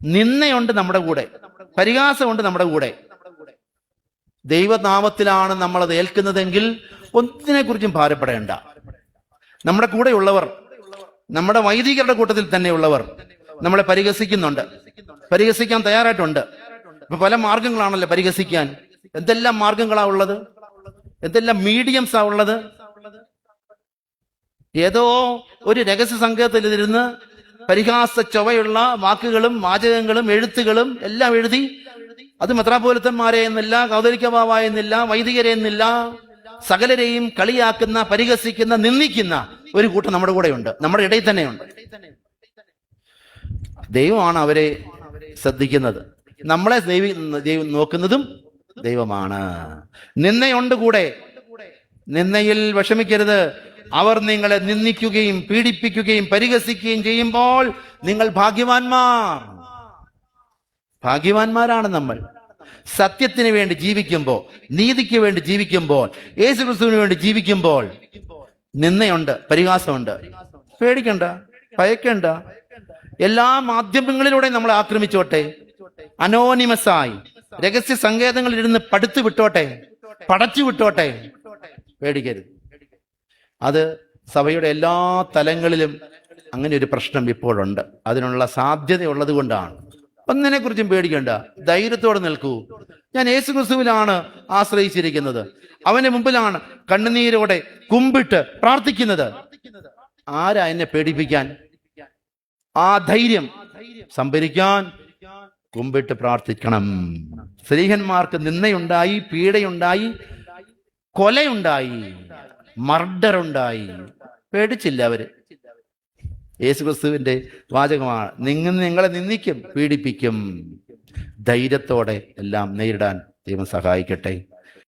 നിന്നയുണ്ട് നമ്മുടെ കൂടെ, പരിഹാസമുണ്ട് നമ്മുടെ കൂടെ. ദൈവനാമത്തിലാണ് നമ്മളത് ഏൽക്കുന്നതെങ്കിൽ ഒന്നിനെക്കുറിച്ചും ഭാരപ്പെടേണ്ട. നമ്മുടെ കൂടെയുള്ളവർ, നമ്മുടെ വൈദികരുടെ കൂട്ടത്തിൽ തന്നെയുള്ളവർ നമ്മളെ പരിഹസിക്കുന്നുണ്ട്, പരിഹസിക്കാൻ തയ്യാറായിട്ടുണ്ട്. ഇപ്പൊ പല മാർഗങ്ങളാണല്ലോ പരിഹസിക്കാൻ. എന്തെല്ലാം മാർഗങ്ങളാ ഉള്ളത്, എന്തെല്ലാം മീഡിയംസാ ഉള്ളത്. ഏതോ ഒരു രഹസ്യ സംഘത്തിലിരുന്ന് പരിഹാസ ചൊവ്വയുള്ള വാക്കുകളും വാചകങ്ങളും എഴുത്തുകളും എല്ലാം എഴുതി, അത് മെത്രാപ്പോലിത്തന്മാരെ എന്നില്ല, കൗതലിക്ക ബാവാ എന്നില്ല, വൈദികരെ എന്നില്ല, സകലരെയും കളിയാക്കുന്ന, പരിഹസിക്കുന്ന, നിന്ദിക്കുന്ന ഒരു കൂട്ടം നമ്മുടെ കൂടെയുണ്ട്, നമ്മുടെ ഇടയിൽ തന്നെയുണ്ട്. ദൈവമാണ് അവരെ ശ്രദ്ധിക്കുന്നത്, നമ്മളെ ദൈവം നോക്കുന്നതും ദൈവമാണ്. നിന്നയുണ്ട് കൂടെ, നിന്നയിൽ വിഷമിക്കരുത്. അവർ നിങ്ങളെ നിന്ദിക്കുകയും പീഡിപ്പിക്കുകയും പരിഹസിക്കുകയും ചെയ്യുമ്പോൾ നിങ്ങൾ ഭാഗ്യവാന്മാരാണ്. നമ്മൾ സത്യത്തിന് വേണ്ടി ജീവിക്കുമ്പോൾ, നീതിക്ക് വേണ്ടി ജീവിക്കുമ്പോൾ, യേശുക്രിസ്തുവിന് വേണ്ടി ജീവിക്കുമ്പോൾ നിന്നയുണ്ട്, പരിഹാസമുണ്ട്. പേടിക്കണ്ട, ഭയക്കണ്ട. എല്ലാ മാധ്യമങ്ങളിലൂടെയും നമ്മളെ ആക്രമിച്ചോട്ടെ, അനോണിമസായി രഹസ്യ സങ്കേതങ്ങളിൽ ഇരുന്ന് പടുത്തു വിട്ടോട്ടെ, പടച്ചു വിട്ടോട്ടെ, പേടിക്കരുത്. അത് സഭയുടെ എല്ലാ തലങ്ങളിലും അങ്ങനെ ഒരു പ്രശ്നം ഇപ്പോഴുണ്ട്. അതിനുള്ള സാധ്യതയുള്ളത് കൊണ്ടാണ്. ഒന്നിനെക്കുറിച്ചും പേടിക്കേണ്ട, ധൈര്യത്തോടെ നിൽക്കൂ. ഞാൻ യേശുക്രിസ്തുവിലാണ് ആശ്രയിച്ചിരിക്കുന്നത്, അവന്റെ മുമ്പിലാണ് കണ്ണുനീരോടെ കുമ്പിട്ട് പ്രാർത്ഥിക്കുന്നത്. ആരാ എന്നെ പേടിപ്പിക്കാൻ? ആ ധൈര്യം സംഭരിക്കാൻ കുമ്പിട്ട് പ്രാർത്ഥിക്കണം. സ്ത്രീഹന്മാർക്ക് നിന്ദയുണ്ടായി, പീഡയുണ്ടായി, കൊലയുണ്ടായി, മർഡറുണ്ടായി. പേടിച്ചില്ല അവര്. യേശുക്രിസ്തുവിന്റെ വാചകമാണ്, നിങ്ങളെ നിന്ദിക്കും, പീഡിപ്പിക്കും. ധൈര്യത്തോടെ എല്ലാം നേരിടാൻ ദൈവം സഹായിക്കട്ടെ.